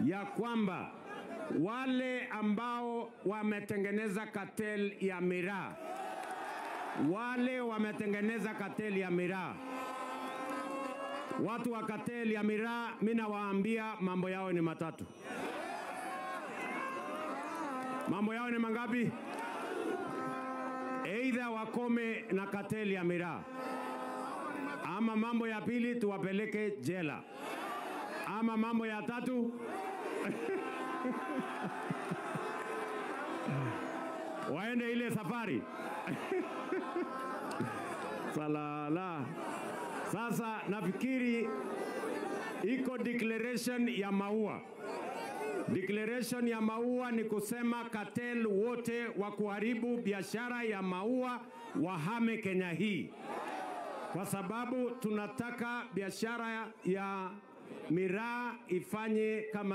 ya kwamba wale ambao wametengeneza cartel ya miraa, watu wa cartel ya miraa, mimi nawaambia mambo yao ni matatu. Mambo yao ni mangapi? Either wakome na cartel ya miraa, ama mambo ya pili tuwapeleke jela, ama mambo ya tatu waende ile safari. Salala. Sasa nafikiri iko declaration ya Maua. Declaration ya Maua ni kusema cartel wote wa kuharibu biashara ya maua wahame Kenya hii, kwa sababu tunataka biashara ya miraa ifanye kama